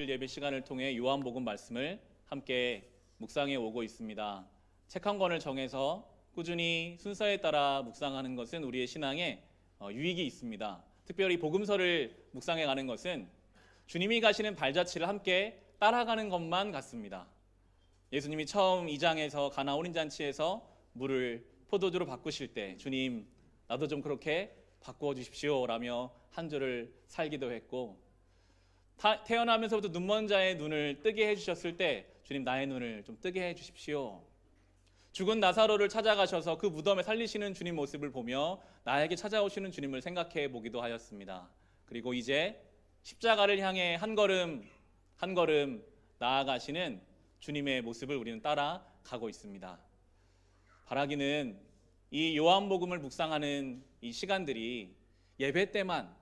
예배 시간을 통해 요한복음 말씀을 함께 묵상해 오고 있습니다. 책 한 권을 정해서 꾸준히 순서에 따라 묵상하는 것은 우리의 신앙에 유익이 있습니다. 특별히 복음서를 묵상해 가는 것은 주님이 가시는 발자취를 함께 따라가는 것만 같습니다. 예수님이 처음 2장에서 가나 혼인잔치에서 물을 포도주로 바꾸실 때 주님 나도 좀 그렇게 바꾸어 주십시오 라며 한 주를 살기도 했고, 태어나면서부터 눈먼 자의 눈을 뜨게 해주셨을 때 주님 나의 눈을 좀 뜨게 해주십시오. 죽은 나사로를 찾아가셔서 그 무덤에 살리시는 주님 모습을 보며 나에게 찾아오시는 주님을 생각해 보기도 하였습니다. 그리고 이제 십자가를 향해 한 걸음 한 걸음 나아가시는 주님의 모습을 우리는 따라가고 있습니다. 바라기는 이 요한복음을 묵상하는 이 시간들이 예배 때만,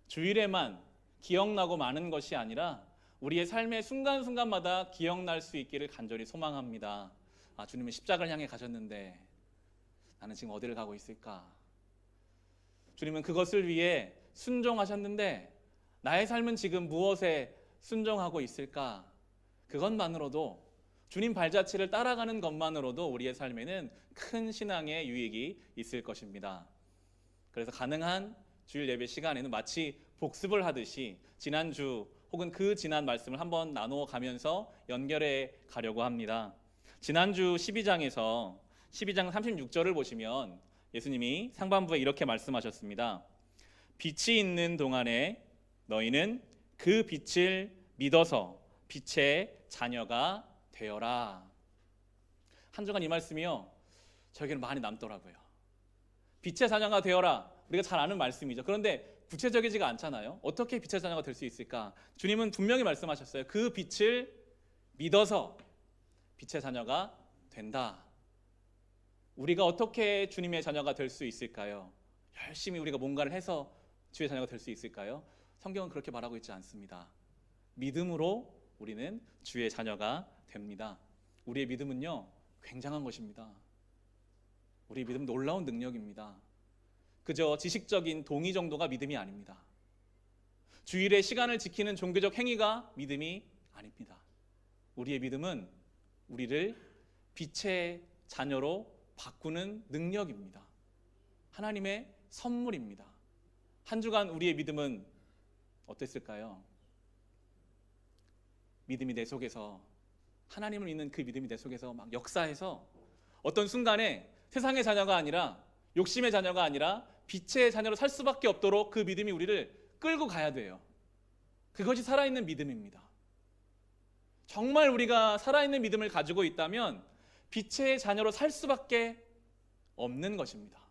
주일에만 기억나고 마는 것이 아니라 우리의 삶의 순간순간마다 기억날 수 있기를 간절히 소망합니다. 주님은 십자가를 향해 가셨는데 나는 지금 어디를 가고 있을까? 주님은 그것을 위해 순종하셨는데 나의 삶은 지금 무엇에 순종하고 있을까? 그것만으로도, 주님 발자취를 따라가는 것만으로도 우리의 삶에는 큰 신앙의 유익이 있을 것입니다. 그래서 가능한 주일 예배 시간에는 마치 복습을 하듯이 지난주 혹은 그 지난 말씀을 한번 나누어 가면서 연결해 가려고 합니다. 지난주 12장 36절을 보시면 예수님이 상반부에 이렇게 말씀하셨습니다. 빛이 있는 동안에 너희는 그 빛을 믿어서 빛의 자녀가 되어라. 한 주간 이 말씀이요, 저에게는 많이 남더라고요. 빛의 자녀가 되어라, 우리가 잘 아는 말씀이죠. 그런데 구체적이지가 않잖아요. 어떻게 빛의 자녀가 될 수 있을까? 주님은 분명히 말씀하셨어요. 그 빛을 믿어서 빛의 자녀가 된다. 우리가 어떻게 주님의 자녀가 될 수 있을까요? 열심히 우리가 뭔가를 해서 주의 자녀가 될 수 있을까요? 성경은 그렇게 말하고 있지 않습니다. 믿음으로 우리는 주의 자녀가 됩니다. 우리의 믿음은요, 굉장한 것입니다. 우리의 믿음은 놀라운 능력입니다. 그저 지식적인 동의 정도가 믿음이 아닙니다. 주일의 시간을 지키는 종교적 행위가 믿음이 아닙니다. 우리의 믿음은 우리를 빛의 자녀로 바꾸는 능력입니다. 하나님의 선물입니다. 한 주간 우리의 믿음은 어땠을까요? 믿음이 내 속에서, 하나님을 믿는 그 믿음이 내 속에서 막 역사해서 어떤 순간에 세상의 자녀가 아니라, 욕심의 자녀가 아니라 빛의 자녀로 살 수밖에 없도록 그 믿음이 우리를 끌고 가야 돼요. 그것이 살아있는 믿음입니다. 정말 우리가 살아있는 믿음을 가지고 있다면 빛의 자녀로 살 수밖에 없는 것입니다.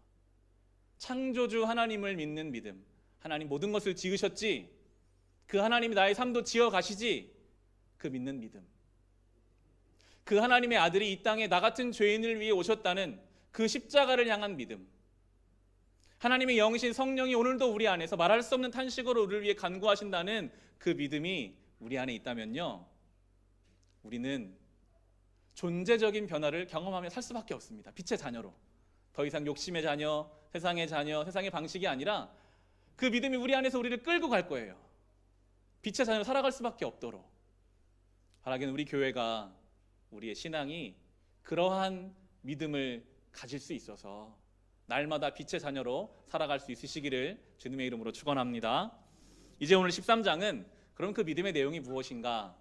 창조주 하나님을 믿는 믿음, 하나님 모든 것을 지으셨지, 그 하나님이 나의 삶도 지어 가시지, 그 믿는 믿음, 그 하나님의 아들이 이 땅에 나 같은 죄인을 위해 오셨다는 그 십자가를 향한 믿음, 하나님의 영이신 성령이 오늘도 우리 안에서 말할 수 없는 탄식으로 우리를 위해 간구하신다는 그 믿음이 우리 안에 있다면요, 우리는 존재적인 변화를 경험하며 살 수밖에 없습니다. 빛의 자녀로. 더 이상 욕심의 자녀, 세상의 자녀, 세상의 방식이 아니라 그 믿음이 우리 안에서 우리를 끌고 갈 거예요. 빛의 자녀로 살아갈 수밖에 없도록. 바라기는 우리 교회가, 우리의 신앙이 그러한 믿음을 가질 수 있어서 날마다 빛의 자녀로 살아갈 수 있으시기를 주님의 이름으로 축원합니다. 이제 오늘 13장은 그럼 그 믿음의 내용이 무엇인가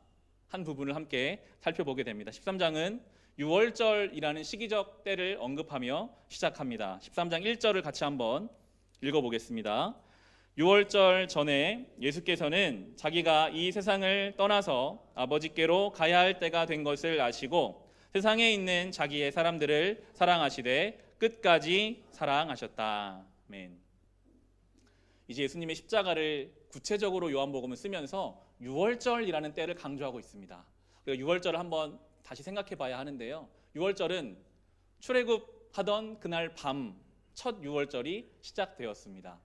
한 부분을 함께 살펴보게 됩니다. 13장은 유월절이라는 시기적 때를 언급하며 시작합니다. 13장 1절을 같이 한번 읽어보겠습니다. 유월절 전에 예수께서는 자기가 이 세상을 떠나서 아버지께로 가야 할 때가 된 것을 아시고 세상에 있는 자기의 사람들을 사랑하시되 끝까지 사랑하셨다. 아멘. 이제 예수님의 십자가를 구체적으로 요한복음을 쓰면서 유월절이라는 때를 강조하고 있습니다. 그리고 유월절을 한번 다시 생각해 봐야 하는데요, 유월절은 출애굽하던 그날 밤 첫 유월절이 시작되었습니다.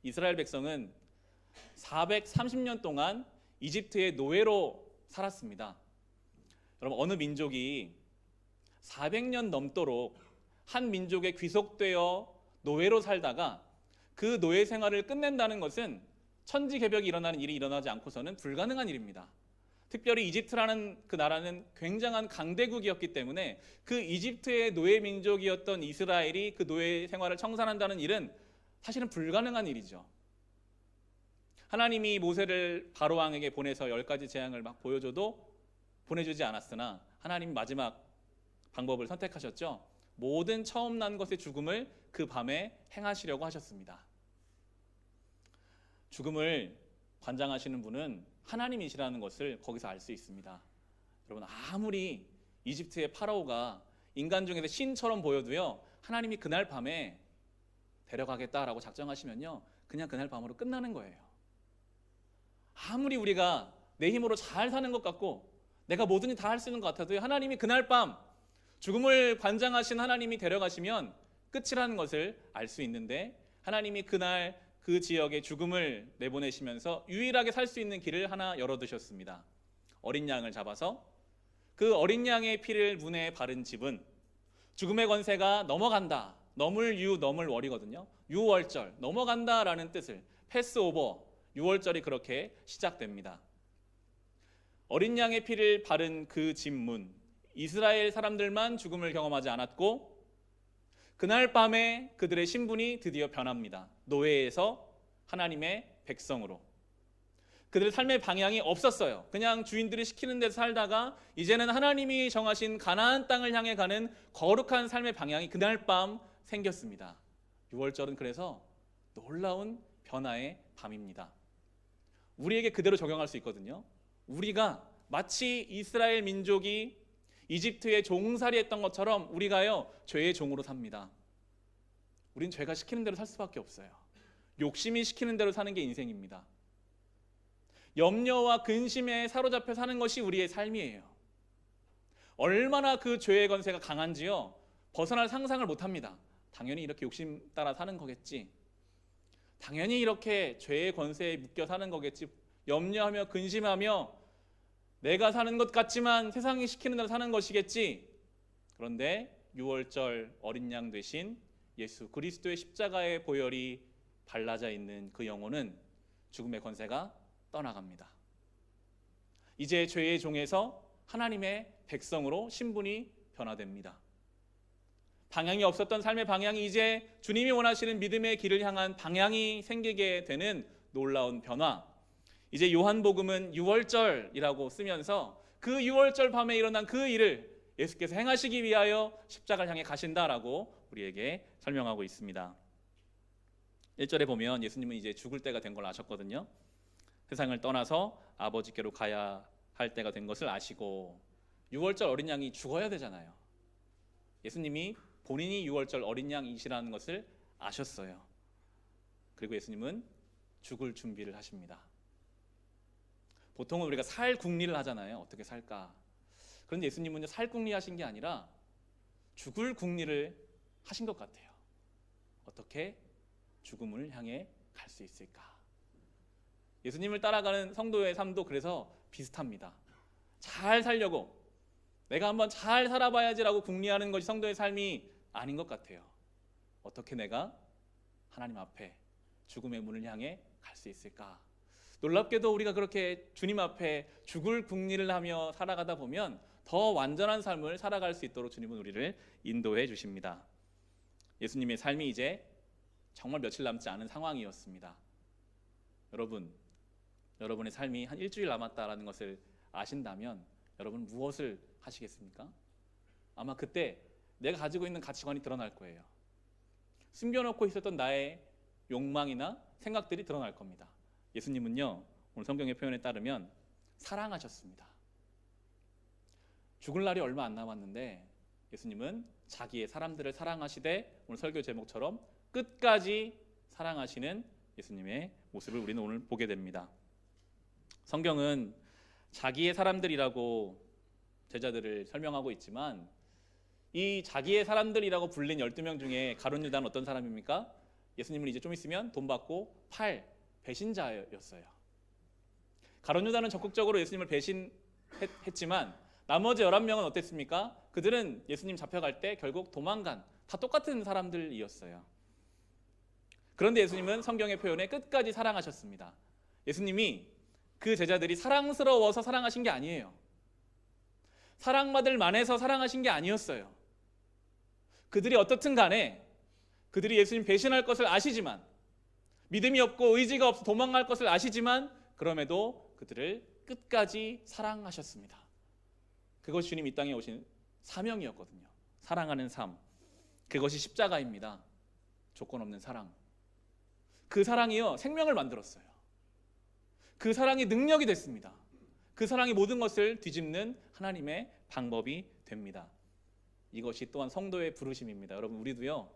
이스라엘 백성은 430년 동안 이집트의 노예로 살았습니다. 여러분, 어느 민족이 400년 넘도록 한 민족에 귀속되어 노예로 살다가 그 노예 생활을 끝낸다는 것은 천지개벽이 일어나는 일이 일어나지 않고서는 불가능한 일입니다. 특별히 이집트라는 그 나라는 굉장한 강대국이었기 때문에 그 이집트의 노예 민족이었던 이스라엘이 그 노예 생활을 청산한다는 일은 사실은 불가능한 일이죠. 하나님이 모세를 바로 왕에게 보내서 10가지 재앙을 막 보여줘도 보내주지 않았으나 하나님이 마지막 방법을 선택하셨죠. 모든 처음 난 것의 죽음을 그 밤에 행하시려고 하셨습니다. 죽음을 관장하시는 분은 하나님이시라는 것을 거기서 알 수 있습니다. 여러분, 아무리 이집트의 파라오가 인간 중에서 신처럼 보여도요, 하나님이 그날 밤에 데려가겠다라고 작정하시면요, 그냥 그날 밤으로 끝나는 거예요. 아무리 우리가 내 힘으로 잘 사는 것 같고 내가 뭐든지 다 할 수 있는 것 같아도 하나님이 그날 밤 죽음을 관장하신 하나님이 데려가시면 끝이라는 것을 알 수 있는데, 하나님이 그날 그 지역에 죽음을 내보내시면서 유일하게 살 수 있는 길을 하나 열어두셨습니다. 어린 양을 잡아서 그 어린 양의 피를 문에 바른 집은 죽음의 권세가 넘어간다, 넘을 유 넘을 월이거든요. 유월절, 넘어간다라는 뜻을, 패스오버, 유월절이 그렇게 시작됩니다. 어린 양의 피를 바른 그 집문, 이스라엘 사람들만 죽음을 경험하지 않았고 그날 밤에 그들의 신분이 드디어 변합니다. 노예에서 하나님의 백성으로. 그들의 삶의 방향이 없었어요. 그냥 주인들이 시키는 데서 살다가 이제는 하나님이 정하신 가나안 땅을 향해 가는 거룩한 삶의 방향이 그날 밤 생겼습니다. 6월절은 그래서 놀라운 변화의 밤입니다. 우리에게 그대로 적용할 수 있거든요. 우리가 마치 이스라엘 민족이 이집트에 종살이했던 것처럼 우리가요, 죄의 종으로 삽니다. 우린 죄가 시키는 대로 살 수밖에 없어요. 욕심이 시키는 대로 사는 게 인생입니다. 염려와 근심에 사로잡혀 사는 것이 우리의 삶이에요. 얼마나 그 죄의 권세가 강한지요, 벗어날 상상을 못합니다. 당연히 이렇게 욕심 따라 사는 거겠지, 당연히 이렇게 죄의 권세에 묶여 사는 거겠지, 염려하며 근심하며 내가 사는 것 같지만 세상이 시키는 대로 사는 것이겠지. 그런데 6월절 어린 양 되신 예수 그리스도의 십자가의 보혈이 발라져 있는 그 영혼은 죽음의 권세가 떠나갑니다. 이제 죄의 종에서 하나님의 백성으로 신분이 변화됩니다. 방향이 없었던 삶의 방향이 이제 주님이 원하시는 믿음의 길을 향한 방향이 생기게 되는 놀라운 변화. 이제 요한복음은 6월절이라고 쓰면서 그 6월절 밤에 일어난 그 일을 예수께서 행하시기 위하여 십자가를 향해 가신다라고 우리에게 설명하고 있습니다. 1절에 보면 예수님은 이제 죽을 때가 된 걸 아셨거든요. 세상을 떠나서 아버지께로 가야 할 때가 된 것을 아시고 6월절 어린 양이 죽어야 되잖아요. 예수님이 본인이 6월절 어린 양이시라는 것을 아셨어요. 그리고 예수님은 죽을 준비를 하십니다. 보통은 우리가 살 궁리를 하잖아요. 어떻게 살까? 그런데 예수님은 살 궁리 하신 게 아니라 죽을 궁리를 하신 것 같아요. 어떻게 죽음을 향해 갈 수 있을까? 예수님을 따라가는 성도의 삶도 그래서 비슷합니다. 잘 살려고, 내가 한번 잘 살아봐야지라고 궁리하는 것이 성도의 삶이 아닌 것 같아요. 어떻게 내가 하나님 앞에 죽음의 문을 향해 갈 수 있을까? 놀랍게도 우리가 그렇게 주님 앞에 죽을 궁리를 하며 살아가다 보면 더 완전한 삶을 살아갈 수 있도록 주님은 우리를 인도해 주십니다. 예수님의 삶이 이제 정말 며칠 남지 않은 상황이었습니다. 여러분의 삶이 한 일주일 남았다라는 것을 아신다면 여러분 무엇을 하시겠습니까? 아마 그때 내가 가지고 있는 가치관이 드러날 거예요. 숨겨놓고 있었던 나의 욕망이나 생각들이 드러날 겁니다. 예수님은요, 오늘 성경의 표현에 따르면 사랑하셨습니다. 죽을 날이 얼마 안 남았는데 예수님은 자기의 사람들을 사랑하시되, 오늘 설교 제목처럼 끝까지 사랑하시는 예수님의 모습을 우리는 오늘 보게 됩니다. 성경은 자기의 사람들이라고 제자들을 설명하고 있지만 이 자기의 사람들이라고 불린 12명 중에 가룟 유다는 어떤 사람입니까? 예수님을 이제 좀 있으면 돈 받고 팔 배신자였어요. 가룟 유다는 적극적으로 예수님을 배신했지만 나머지 11명은 어땠습니까? 그들은 예수님 잡혀갈 때 결국 도망간, 다 똑같은 사람들이었어요. 그런데 예수님은 성경의 표현에 끝까지 사랑하셨습니다. 예수님이 그 제자들이 사랑스러워서 사랑하신 게 아니에요. 사랑받을 만해서 사랑하신 게 아니었어요. 그들이 어떻든 간에 그들이 예수님 배신할 것을 아시지만, 믿음이 없고 의지가 없어 도망갈 것을 아시지만, 그럼에도 그들을 끝까지 사랑하셨습니다. 그것이 주님 이 땅에 오신 사명이었거든요. 사랑하는 삶. 그것이 십자가입니다. 조건 없는 사랑. 그 사랑이요, 생명을 만들었어요. 그 사랑이 능력이 됐습니다. 그 사랑이 모든 것을 뒤집는 하나님의 방법이 됩니다. 이것이 또한 성도의 부르심입니다. 여러분, 우리도요,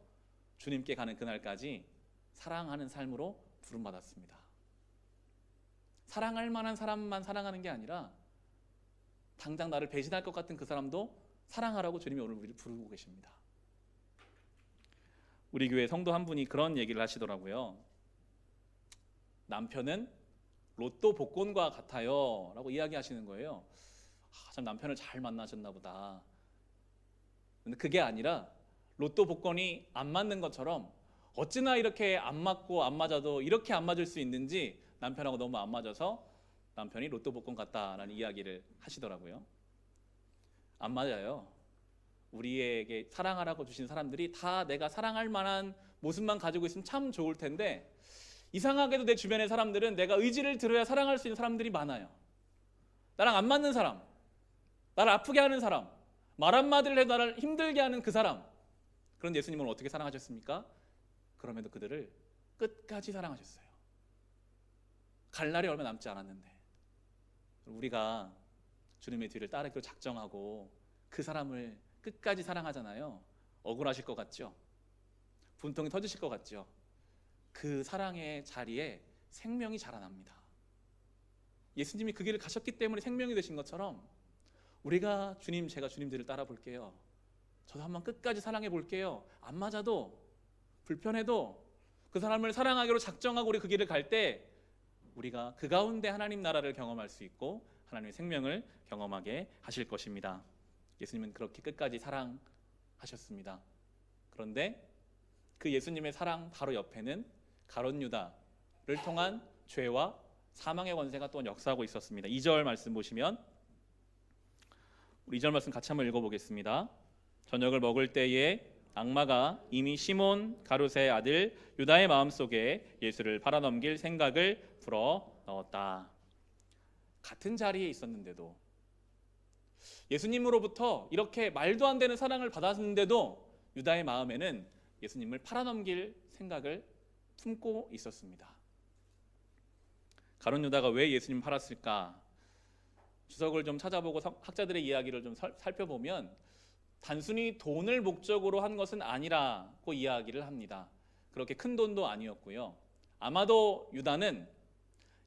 주님께 가는 그날까지 사랑하는 삶으로 부름받았습니다. 사랑할 만한 사람만 사랑하는 게 아니라 당장 나를 배신할 것 같은 그 사람도 사랑하라고 주님이 오늘 우리를 부르고 계십니다. 우리 교회 성도 한 분이 그런 얘기를 하시더라고요. 남편은 로또 복권과 같아요 라고 이야기하시는 거예요. 참 남편을 잘 만나셨나 보다. 근데 그게 아니라 로또 복권이 안 맞는 것처럼 어찌나 이렇게 안 맞고 안 맞아도 이렇게 안 맞을 수 있는지 남편하고 너무 안 맞아서 남편이 로또 복권 같다라는 이야기를 하시더라고요. 안 맞아요. 우리에게 사랑하라고 주신 사람들이 다 내가 사랑할 만한 모습만 가지고 있으면 참 좋을 텐데, 이상하게도 내 주변의 사람들은 내가 의지를 들어야 사랑할 수 있는 사람들이 많아요. 나랑 안 맞는 사람, 나를 아프게 하는 사람, 말 한마디를 해도 나를 힘들게 하는 그 사람. 그런데 예수님은 어떻게 사랑하셨습니까? 그럼에도 그들을 끝까지 사랑하셨어요. 갈 날이 얼마 남지 않았는데 우리가 주님의 뒤를 따르기로 작정하고 그 사람을 끝까지 사랑하잖아요. 억울하실 것 같죠? 분통이 터지실 것 같죠? 그 사랑의 자리에 생명이 자라납니다. 예수님이 그 길을 가셨기 때문에 생명이 되신 것처럼 우리가 제가 주님 뒤를 따라 볼게요. 저도 한번 끝까지 사랑해 볼게요. 안 맞아도 불편해도 그 사람을 사랑하기로 작정하고 우리 그 길을 갈 때 우리가 그 가운데 하나님 나라를 경험할 수 있고 하나님의 생명을 경험하게 하실 것입니다. 예수님은 그렇게 끝까지 사랑하셨습니다. 그런데 그 예수님의 사랑 바로 옆에는 가룟 유다를 통한 죄와 사망의 권세가 또 역사하고 있었습니다. 2절 말씀 보시면, 우리 2절 말씀 같이 한번 읽어보겠습니다. 저녁을 먹을 때에 악마가 이미 시몬 가룟의 아들 유다의 마음속에 예수를 팔아넘길 생각을 불어 넣었다. 같은 자리에 있었는데도, 예수님으로부터 이렇게 말도 안 되는 사랑을 받았는데도 유다의 마음에는 예수님을 팔아넘길 생각을 품고 있었습니다. 가룟 유다가 왜 예수님을 팔았을까? 주석을 좀 찾아보고 학자들의 이야기를 좀 살펴보면 단순히 돈을 목적으로 한 것은 아니라고 이야기를 합니다. 그렇게 큰 돈도 아니었고요. 아마도 유다는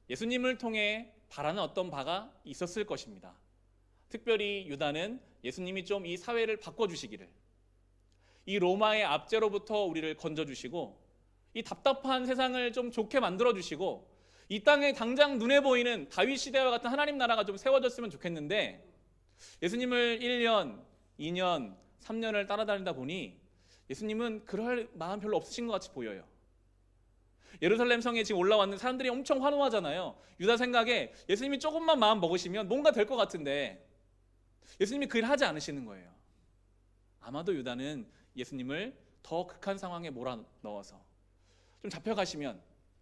예수님을 통해 바라는 어떤 바가 있었을 것입니다. 특별히 유다는 예수님이 좀 이 사회를 바꿔주시기를, 이 로마의 압제로부터 우리를 건져주시고 이 답답한 세상을 좀 좋게 만들어주시고 이 땅에 당장 눈에 보이는 다윗 시대와 같은 하나님 나라가 좀 세워졌으면 좋겠는데, 예수님을 1년, 2년, 3년을 따라다니다 보니 예수님은 그럴 마음 별로 없으신 것 같이 보여요. 예루살렘 성에 지금 올라왔는 사람들이 엄청 환호하잖아요. 유다 생각에 예수님이 조금만 마음 먹으시면 뭔가 될 것 같은데 예수님이 그 일 하지 않으시는 거예요. 아마도 유다는 예수님을 더 극한 상황에 몰아넣어서 좀 잡혀가시면,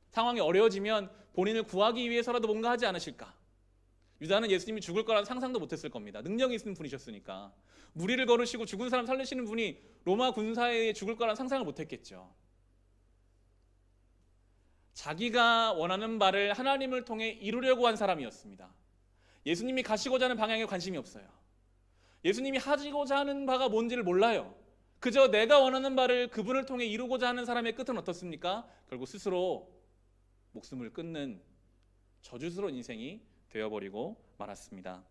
상황이 어려워지면 본인을 구하기 위해서라도 뭔가 하지 않으실까. 유다는 예수님이 죽을 거라는 상상도 못했을 겁니다. 능력이 있는 분이셨으니까. 무리를 걸으시고 죽은 사람 살리시는 분이 로마 군사에 의해 죽을 거라는 상상을 못했겠죠. 자기가 원하는 바를 하나님을 통해 이루려고 한 사람이었습니다. 예수님이 가시고자 하는 방향에 관심이 없어요. 예수님이 하시고자 하는 바가 뭔지를 몰라요. 그저 내가 원하는 바를 그분을 통해 이루고자 하는 사람의 끝은 어떻습니까? 결국 스스로 목숨을 끊는 저주스러운 인생이 되어버리고 말았습니다.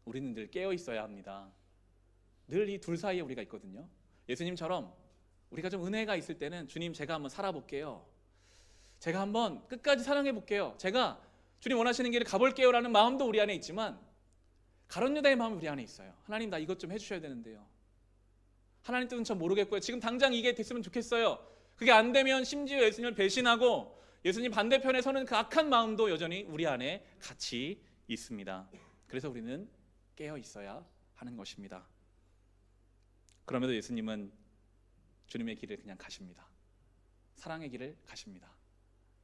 우리는 늘 깨어 있어야 합니다. 늘 이 둘 사이에 우리가 있거든요. 예수님처럼 우리가 좀 은혜가 있을 때는 주님, 제가 한번 살아볼게요. 제가 한번 끝까지 사랑해 볼게요. 제가 주님 원하시는 길을 가볼게요 라는 마음도 우리 안에 있지만, 가룟 유다의 마음이 우리 안에 있어요. 하나님, 나 이것 좀 해주셔야 되는데요. 하나님 뜻은 전 모르겠고요. 지금 당장 이게 됐으면 좋겠어요. 그게 안 되면 심지어 예수님을 배신하고 예수님 반대편에 서는 그 악한 마음도 여전히 우리 안에 같이 있습니다. 그래서 우리는 깨어 있어야 하는 것입니다. 그럼에도 예수님은 주님의 길을 그냥 가십니다. 사랑의 길을 가십니다.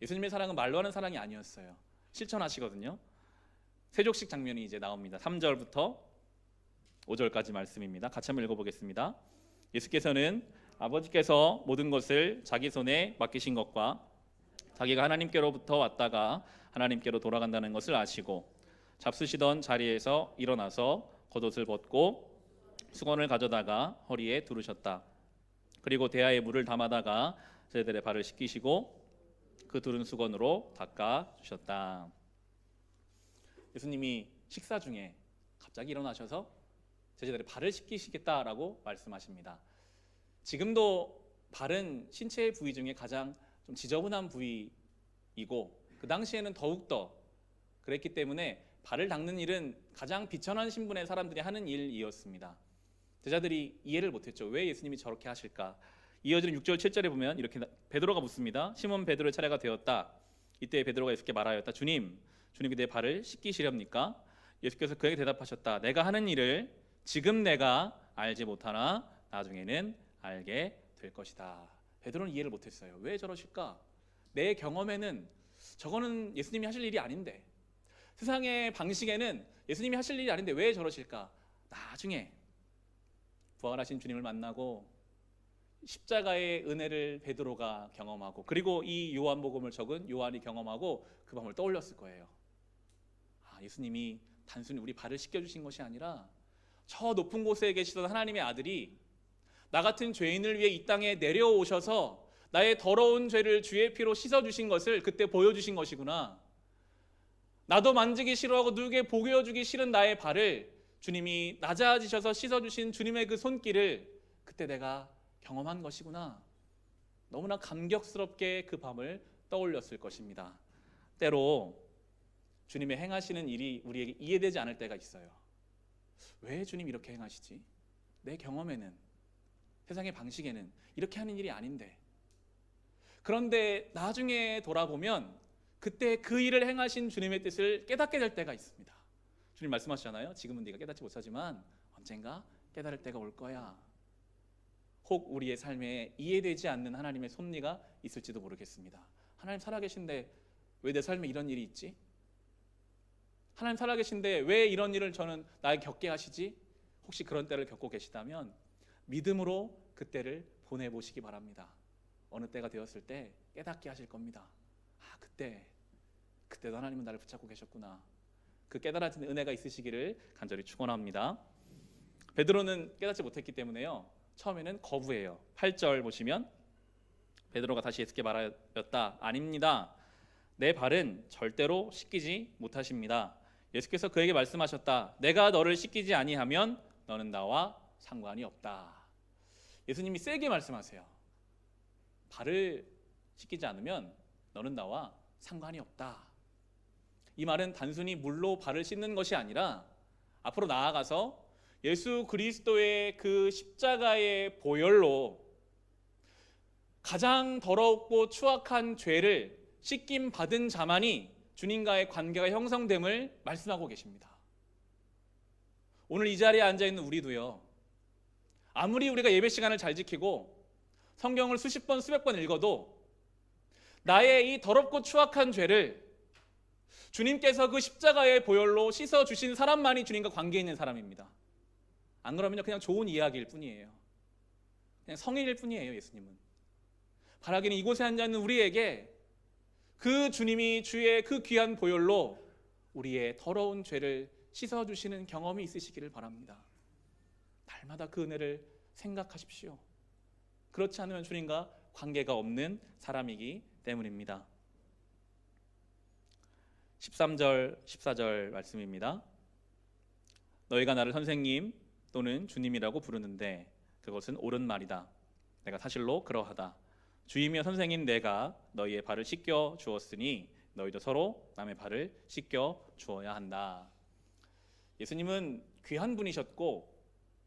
예수님의 사랑은 말로 하는 사랑이 아니었어요. 실천하시거든요. 세족식 장면이 이제 나옵니다. 3절부터 5절까지 말씀입니다. 같이 한번 읽어보겠습니다. 예수께서는 아버지께서 모든 것을 자기 손에 맡기신 것과 자기가 하나님께로부터 왔다가 하나님께로 돌아간다는 것을 아시고 잡수시던 자리에서 일어나서 겉옷을 벗고 수건을 가져다가 허리에 두르셨다. 그리고 대야에 물을 담아다가 제자들의 발을 씻기시고 그 두른 수건으로 닦아 주셨다. 예수님이 식사 중에 갑자기 일어나셔서 제자들의 발을 씻기시겠다라고 말씀하십니다. 지금도 발은 신체의 부위 중에 가장 좀 지저분한 부위이고 그 당시에는 더욱더 그랬기 때문에 발을 닦는 일은 가장 비천한 신분의 사람들이 하는 일이었습니다. 제자들이 이해를 못했죠. 왜 예수님이 저렇게 하실까? 이어지는 6절 7절에 보면 이렇게 베드로가 묻습니다. 시몬 베드로의 차례가 되었다. 이때 베드로가 예수께 말하였다. 주님이 내 발을 씻기시렵니까? 예수께서 그에게 대답하셨다. 내가 하는 일을 지금 내가 알지 못하나 나중에는 알게 될 것이다. 베드로는 이해를 못했어요. 왜 저러실까? 내 경험에는 저거는 예수님이 하실 일이 아닌데, 세상의 방식에는 예수님이 하실 일이 아닌데 왜 저러실까? 나중에 부활하신 주님을 만나고 십자가의 은혜를 베드로가 경험하고 그리고 이 요한복음을 적은 요한이 경험하고 그 밤을 떠올렸을 거예요. 예수님이 단순히 우리 발을 씻겨주신 것이 아니라 저 높은 곳에 계시던 하나님의 아들이 나 같은 죄인을 위해 이 땅에 내려오셔서 나의 더러운 죄를 주의 피로 씻어주신 것을 그때 보여주신 것이구나. 나도 만지기 싫어하고 누구에게 보여주기 싫은 나의 발을 주님이 낮아지셔서 씻어주신 주님의 그 손길을 그때 내가 경험한 것이구나. 너무나 감격스럽게 그 밤을 떠올렸을 것입니다. 때로 주님의 행하시는 일이 우리에게 이해되지 않을 때가 있어요. 왜 주님 이렇게 행하시지? 내 경험에는, 세상의 방식에는 이렇게 하는 일이 아닌데. 그런데 나중에 돌아보면 그때 그 일을 행하신 주님의 뜻을 깨닫게 될 때가 있습니다. 주님 말씀하시잖아요. 지금은 네가 깨닫지 못하지만 언젠가 깨달을 때가 올 거야. 혹 우리의 삶에 이해되지 않는 하나님의 섭리가 있을지도 모르겠습니다. 하나님 살아계신데 왜 내 삶에 이런 일이 있지? 하나님 살아계신데 왜 이런 일을 저는 나에게 겪게 하시지? 혹시 그런 때를 겪고 계시다면 믿음으로 그 때를 보내보시기 바랍니다. 어느 때가 되었을 때 깨닫게 하실 겁니다. 그때도 하나님은 나를 붙잡고 계셨구나. 그 깨달아지는 은혜가 있으시기를 간절히 축원합니다. 베드로는 깨닫지 못했기 때문에요. 처음에는 거부해요. 8절 보시면 베드로가 다시 예수께 말하였다. 아닙니다. 내 발은 절대로 씻기지 못하십니다. 예수께서 그에게 말씀하셨다. 내가 너를 씻기지 아니하면 너는 나와 상관이 없다. 예수님이 세게 말씀하세요. 발을 씻기지 않으면 너는 나와 상관이 없다. 이 말은 단순히 물로 발을 씻는 것이 아니라 앞으로 나아가서 예수 그리스도의 그 십자가의 보혈로 가장 더럽고 추악한 죄를 씻김 받은 자만이 주님과의 관계가 형성됨을 말씀하고 계십니다. 오늘 이 자리에 앉아있는 우리도요, 아무리 우리가 예배 시간을 잘 지키고 성경을 수십 번 수백 번 읽어도 나의 이 더럽고 추악한 죄를 주님께서 그 십자가의 보혈로 씻어주신 사람만이 주님과 관계 있는 사람입니다. 안 그러면요 그냥 좋은 이야기일 뿐이에요. 그냥 성인일 뿐이에요. 예수님은 바라기는 이곳에 앉아있는 우리에게 그 주님이 주의 그 귀한 보혈로 우리의 더러운 죄를 씻어주시는 경험이 있으시기를 바랍니다. 날마다 그 은혜를 생각하십시오. 그렇지 않으면 주님과 관계가 없는 사람이기 때문입니다. 13절 14절 말씀입니다. 너희가 나를 선생님 또는 주님이라고 부르는데 그것은 옳은 말이다. 내가 사실로 그러하다. 주이며 선생인 내가 너희의 발을 씻겨 주었으니 너희도 서로 남의 발을 씻겨 주어야 한다. 예수님은 귀한 분이셨고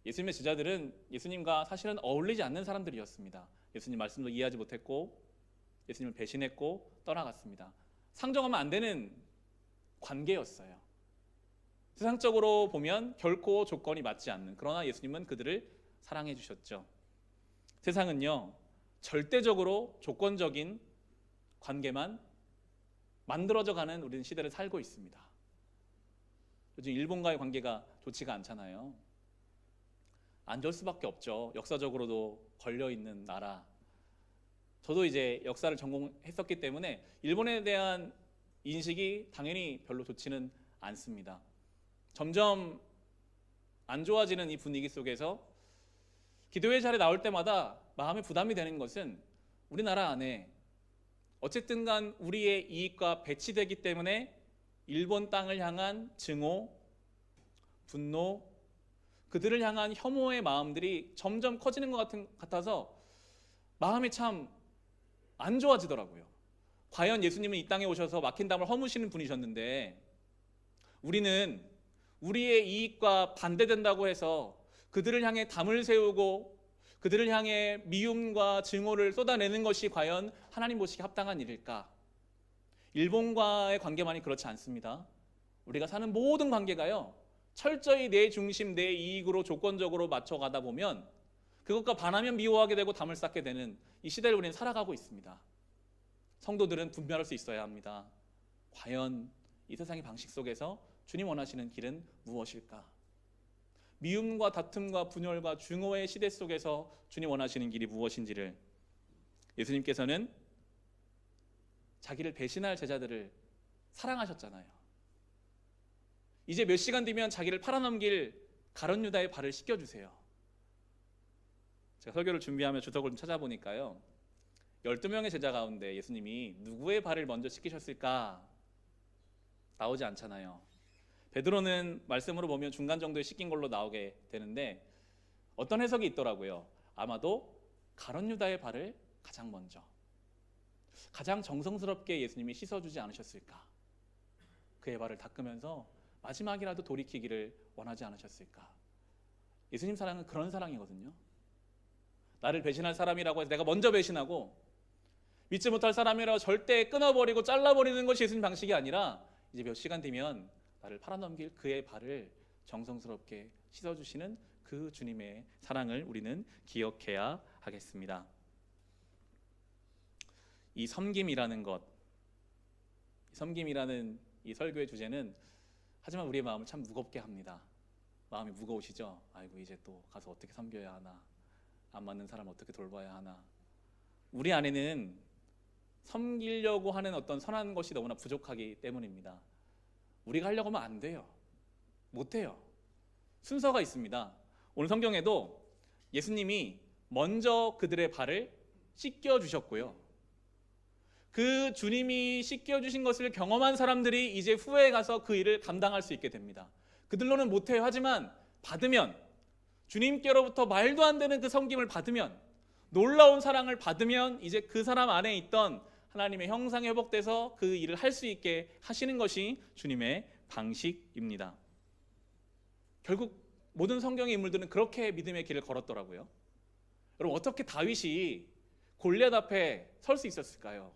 예수님의 제자들은 예수님과 사실은 어울리지 않는 사람들이었습니다. 예수님 말씀도 이해하지 못했고 예수님을 배신했고 떠나갔습니다. 상종하면 안 되는 관계였어요. 세상적으로 보면 결코 조건이 맞지 않는, 그러나 예수님은 그들을 사랑해 주셨죠. 세상은요, 절대적으로 조건적인 관계만 만들어져 가는 우리는 시대를 살고 있습니다. 요즘 일본과의 관계가 좋지가 않잖아요. 안 좋을 수밖에 없죠. 역사적으로도 걸려있는 나라. 저도 이제 역사를 전공했었기 때문에 일본에 대한 인식이 당연히 별로 좋지는 않습니다. 점점 안 좋아지는 이 분위기 속에서 기도회 자리에 나올 때마다 마음에 부담이 되는 것은 우리나라 안에 어쨌든 간 우리의 이익과 배치되기 때문에 일본 땅을 향한 증오, 분노, 그들을 향한 혐오의 마음들이 점점 커지는 것 같아서 마음이 참 안 좋아지더라고요. 과연 예수님은 이 땅에 오셔서 막힌 담을 허무시는 분이셨는데 우리는 우리의 이익과 반대된다고 해서 그들을 향해 담을 세우고 그들을 향해 미움과 증오를 쏟아내는 것이 과연 하나님 보시기에 합당한 일일까? 일본과의 관계만이 그렇지 않습니다. 우리가 사는 모든 관계가요, 철저히 내 중심, 내 이익으로 조건적으로 맞춰가다 보면 그것과 반하면 미워하게 되고 담을 쌓게 되는 이 시대를 우리는 살아가고 있습니다. 성도들은 분별할 수 있어야 합니다. 과연 이 세상의 방식 속에서 주님 원하시는 길은 무엇일까? 미움과 다툼과 분열과 증오의 시대 속에서 주님 원하시는 길이 무엇인지를, 예수님께서는 자기를 배신할 제자들을 사랑하셨잖아요. 이제 몇 시간 뒤면 자기를 팔아넘길 가룟 유다의 발을 씻겨주세요. 제가 설교를 준비하며 주석을 좀 찾아보니까요, 12명의 제자 가운데 예수님이 누구의 발을 먼저 씻기셨을까 나오지 않잖아요. 베드로는 말씀으로 보면 중간 정도에 씻긴 걸로 나오게 되는데 어떤 해석이 있더라고요. 아마도 가룟 유다의 발을 가장 먼저, 가장 정성스럽게 예수님이 씻어주지 않으셨을까? 그의 발을 닦으면서 마지막이라도 돌이키기를 원하지 않으셨을까? 예수님 사랑은 그런 사랑이거든요. 나를 배신할 사람이라고 해서 내가 먼저 배신하고 믿지 못할 사람이라고 절대 끊어버리고 잘라버리는 것이 예수님 방식이 아니라 이제 몇 시간 뒤면 나를 팔아넘길 그의 발을 정성스럽게 씻어주시는 그 주님의 사랑을 우리는 기억해야 하겠습니다. 이 섬김이라는 것, 섬김이라는 이 설교의 주제는 하지만 우리의 마음을 참 무겁게 합니다. 마음이 무거우시죠? 아이고 이제 또 가서 어떻게 섬겨야 하나, 안 맞는 사람 어떻게 돌봐야 하나. 우리 안에는 섬기려고 하는 어떤 선한 것이 너무나 부족하기 때문입니다. 우리가 하려고 하면 안 돼요. 못해요. 순서가 있습니다. 오늘 성경에도 예수님이 먼저 그들의 발을 씻겨주셨고요, 그 주님이 씻겨주신 것을 경험한 사람들이 이제 후에 가서 그 일을 감당할 수 있게 됩니다. 그들로는 못해요. 하지만 받으면, 주님께로부터 말도 안 되는 그 섬김을 받으면, 놀라운 사랑을 받으면 이제 그 사람 안에 있던 하나님의 형상이 회복돼서 그 일을 할 수 있게 하시는 것이 주님의 방식입니다. 결국 모든 성경의 인물들은 그렇게 믿음의 길을 걸었더라고요. 여러분, 어떻게 다윗이 골리앗 앞에 설 수 있었을까요?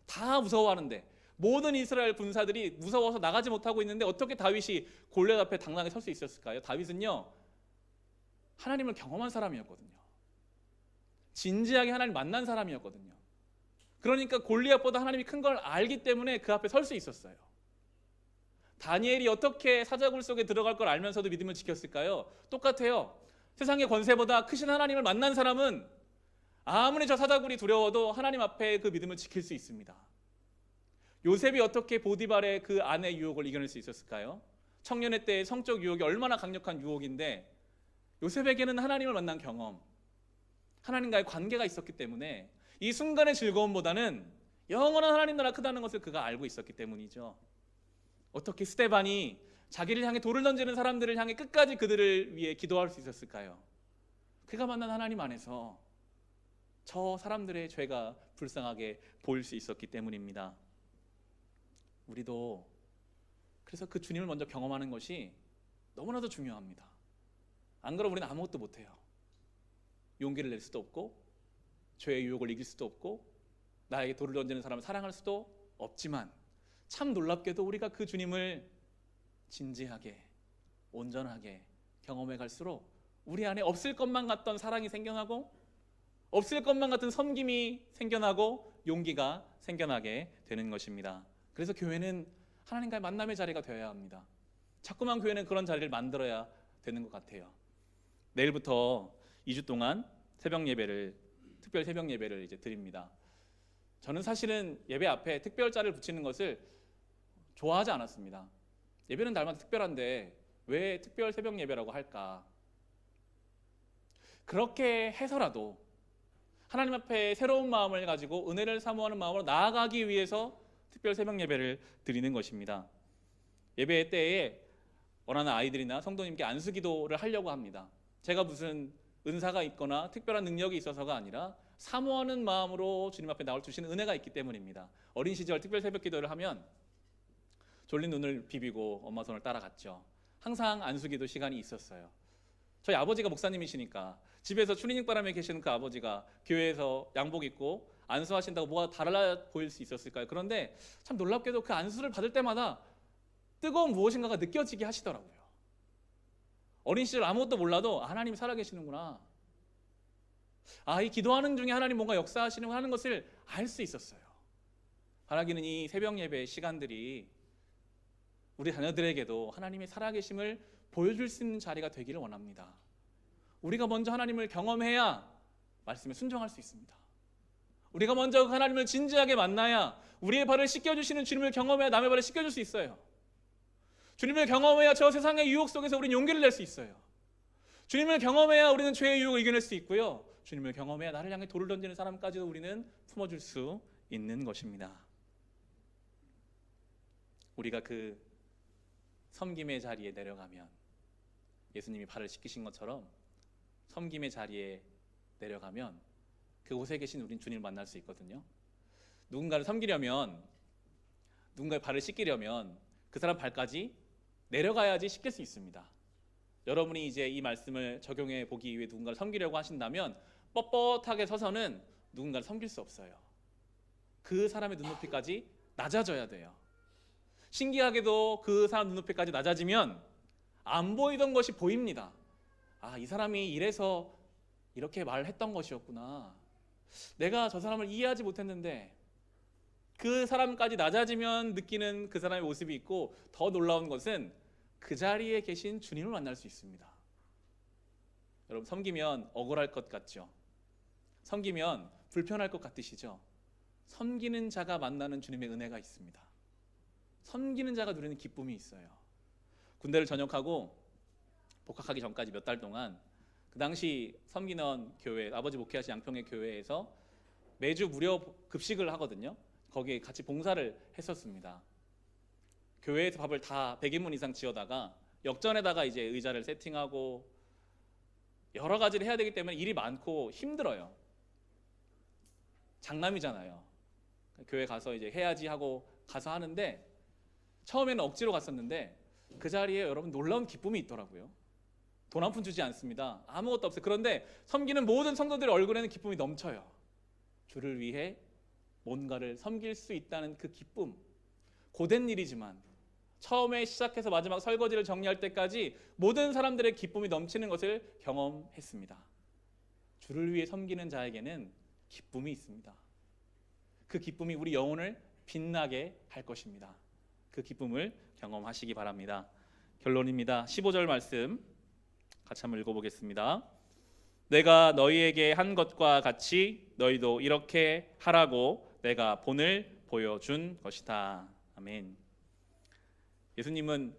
다 무서워하는데, 모든 이스라엘 군사들이 무서워서 나가지 못하고 있는데 어떻게 다윗이 골리앗 앞에 당당하게 설 수 있었을까요? 다윗은요, 하나님을 경험한 사람이었거든요. 진지하게 하나님 만난 사람이었거든요. 그러니까 골리앗보다 하나님이 큰 걸 알기 때문에 그 앞에 설 수 있었어요. 다니엘이 어떻게 사자굴 속에 들어갈 걸 알면서도 믿음을 지켰을까요? 똑같아요. 세상의 권세보다 크신 하나님을 만난 사람은 아무리 저 사자굴이 두려워도 하나님 앞에 그 믿음을 지킬 수 있습니다. 요셉이 어떻게 보디발의 그 아내 유혹을 이겨낼 수 있었을까요? 청년의 때의 성적 유혹이 얼마나 강력한 유혹인데 요셉에게는 하나님을 만난 경험, 하나님과의 관계가 있었기 때문에 이 순간의 즐거움보다는 영원한 하나님 나라 크다는 것을 그가 알고 있었기 때문이죠. 어떻게 스데반이 자기를 향해 돌을 던지는 사람들을 향해 끝까지 그들을 위해 기도할 수 있었을까요? 그가 만난 하나님 안에서 저 사람들의 죄가 불쌍하게 보일 수 있었기 때문입니다. 우리도 그래서 그 주님을 먼저 경험하는 것이 너무나도 중요합니다. 안 그러면 우리는 아무것도 못해요. 용기를 낼 수도 없고, 죄의 유혹을 이길 수도 없고, 나에게 돌을 던지는 사람을 사랑할 수도 없지만 참 놀랍게도 우리가 그 주님을 진지하게 온전하게 경험해 갈수록 우리 안에 없을 것만 같던 사랑이 생겨나고 없을 것만 같은 섬김이 생겨나고 용기가 생겨나게 되는 것입니다. 그래서 교회는 하나님과의 만남의 자리가 되어야 합니다. 자꾸만 교회는 그런 자리를 만들어야 되는 것 같아요. 내일부터 2주 동안 특별 새벽 예배를 이제 드립니다. 저는 사실은 예배 앞에 특별자를 붙이는 것을 좋아하지 않았습니다. 예배는 날마다 특별한데 왜 특별 새벽 예배라고 할까? 그렇게 해서라도 하나님 앞에 새로운 마음을 가지고 은혜를 사모하는 마음으로 나아가기 위해서 특별 새벽 예배를 드리는 것입니다. 예배 때에 원하는 아이들이나 성도님께 안수기도를 하려고 합니다. 제가 무슨 은사가 있거나 특별한 능력이 있어서가 아니라 사모하는 마음으로 주님 앞에 나올 주시는 은혜가 있기 때문입니다. 어린 시절 특별 새벽 기도를 하면 졸린 눈을 비비고 엄마 손을 따라갔죠. 항상 안수기도 시간이 있었어요. 저희 아버지가 목사님이시니까 집에서 추리닝 바람에 계시는 그 아버지가 교회에서 양복 입고 안수하신다고 뭐가 달라 보일 수 있었을까요? 그런데 참 놀랍게도 그 안수를 받을 때마다 뜨거운 무엇인가가 느껴지게 하시더라고요. 어린 시절 아무것도 몰라도 하나님이 살아계시는구나. 이 기도하는 중에 하나님 뭔가 역사하시는구나 하는 것을 알 수 있었어요. 바라기는 이 새벽 예배의 시간들이 우리 자녀들에게도 하나님의 살아계심을 보여줄 수 있는 자리가 되기를 원합니다. 우리가 먼저 하나님을 경험해야 말씀에 순종할 수 있습니다. 우리가 먼저 하나님을 진지하게 만나야 우리의 발을 씻겨주시는 주님을 경험해야 남의 발을 씻겨줄 수 있어요. 주님을 경험해야 저 세상의 유혹 속에서 우리는 용기를 낼 수 있어요. 주님을 경험해야 우리는 죄의 유혹을 이겨낼 수 있고요. 주님을 경험해야 나를 향해 돌을 던지는 사람까지도 우리는 품어줄 수 있는 것입니다. 우리가 그 섬김의 자리에 내려가면 예수님이 발을 씻기신 것처럼 섬김의 자리에 내려가면 그곳에 계신 우린 주님을 만날 수 있거든요. 누군가를 섬기려면, 누군가의 발을 씻기려면 그 사람 발까지 내려가야지 씻길 수 있습니다. 여러분이 이제 이 말씀을 적용해 보기 위해 누군가를 섬기려고 하신다면 뻣뻣하게 서서는 누군가를 섬길 수 없어요. 그 사람의 눈높이까지 낮아져야 돼요. 신기하게도 그 사람 눈높이까지 낮아지면 안 보이던 것이 보입니다. 이 사람이 이래서 이렇게 말했던 것이었구나. 내가 저 사람을 이해하지 못했는데 그 사람까지 낮아지면 느끼는 그 사람의 모습이 있고, 더 놀라운 것은 그 자리에 계신 주님을 만날 수 있습니다. 여러분, 섬기면 억울할 것 같죠? 섬기면 불편할 것 같으시죠? 섬기는 자가 만나는 주님의 은혜가 있습니다. 섬기는 자가 누리는 기쁨이 있어요. 군대를 전역하고 복학하기 전까지 몇 달 동안 그 당시 섬기는 교회, 아버지 목회하신 양평의 교회에서 매주 무료 급식을 하거든요. 거기에 같이 봉사를 했었습니다. 교회에서 밥을 다 100인분 이상 지어다가 역전에다가 이제 의자를 세팅하고 여러 가지를 해야 되기 때문에 일이 많고 힘들어요. 장남이잖아요. 교회 가서 이제 해야지 하고 가서 하는데, 처음에는 억지로 갔었는데 그 자리에 여러분 놀라운 기쁨이 있더라고요. 돈 한 푼 주지 않습니다. 아무것도 없어요. 그런데 섬기는 모든 성도들의 얼굴에는 기쁨이 넘쳐요. 주를 위해 뭔가를 섬길 수 있다는 그 기쁨. 고된 일이지만 처음에 시작해서 마지막 설거지를 정리할 때까지 모든 사람들의 기쁨이 넘치는 것을 경험했습니다. 주를 위해 섬기는 자에게는 기쁨이 있습니다. 그 기쁨이 우리 영혼을 빛나게 할 것입니다. 그 기쁨을 경험하시기 바랍니다. 결론입니다. 15절 말씀 같이 한번 읽어보겠습니다. 내가 너희에게 한 것과 같이 너희도 이렇게 하라고 내가 본을 보여준 것이다. 아멘. 예수님은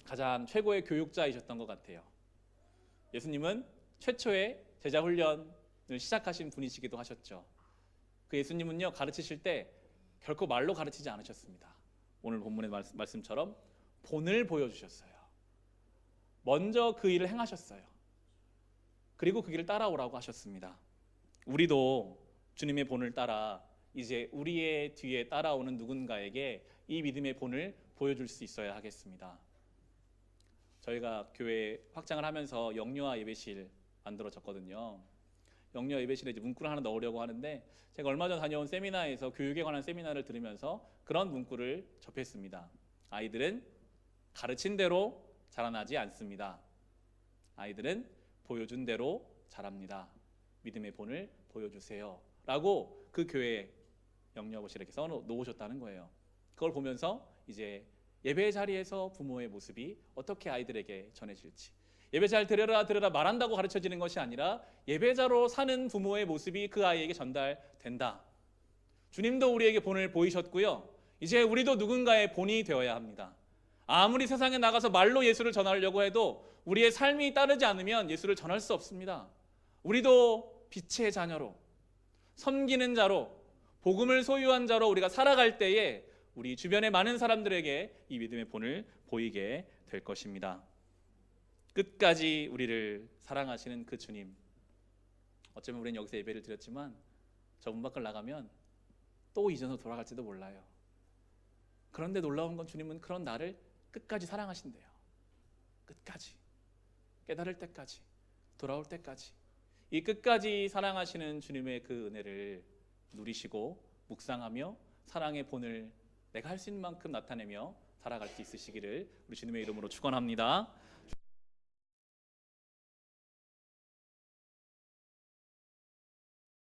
가장 최고의 교육자이셨던 것 같아요. 예수님은 최초의 제자 훈련을 시작하신 분이시기도 하셨죠. 그 예수님은요, 가르치실 때 결코 말로 가르치지 않으셨습니다. 오늘 본문의 말씀처럼 본을 보여주셨어요. 먼저 그 일을 행하셨어요. 그리고 그 길을 따라오라고 하셨습니다. 우리도 주님의 본을 따라 이제 우리의 뒤에 따라오는 누군가에게 이 믿음의 본을 보여줄 수 있어야 하겠습니다. 저희가 교회 확장을 하면서 영유아 예배실 만들어졌거든요. 영역 예배실에 이제 문구를 하나 넣으려고 하는데 제가 얼마 전 다녀온 세미나에서 교육에 관한 세미나를 들으면서 그런 문구를 접했습니다. 아이들은 가르친 대로 자라나지 않습니다. 아이들은 보여준 대로 자랍니다. 믿음의 본을 보여주세요. 라고 그 교회 영역실에 써 놓으셨다는 거예요. 그걸 보면서 이제 예배 자리에서 부모의 모습이 어떻게 아이들에게 전해질지, 예배 잘 드려라 말한다고 가르쳐지는 것이 아니라 예배자로 사는 부모의 모습이 그 아이에게 전달된다. 주님도 우리에게 본을 보이셨고요. 이제 우리도 누군가의 본이 되어야 합니다. 아무리 세상에 나가서 말로 예수를 전하려고 해도 우리의 삶이 따르지 않으면 예수를 전할 수 없습니다. 우리도 빛의 자녀로, 섬기는 자로, 복음을 소유한 자로 우리가 살아갈 때에 우리 주변의 많은 사람들에게 이 믿음의 본을 보이게 될 것입니다. 끝까지 우리를 사랑하시는 그 주님, 어쩌면 우리는 여기서 예배를 드렸지만 저 문 밖을 나가면 또 이전으로 돌아갈지도 몰라요. 그런데 놀라운 건 주님은 그런 나를 끝까지 사랑하신대요. 끝까지, 깨달을 때까지, 돌아올 때까지. 이 끝까지 사랑하시는 주님의 그 은혜를 누리시고 묵상하며 사랑의 본을 내가 할 수 있는 만큼 나타내며 살아갈 수 있으시기를 우리 주님의 이름으로 축원합니다.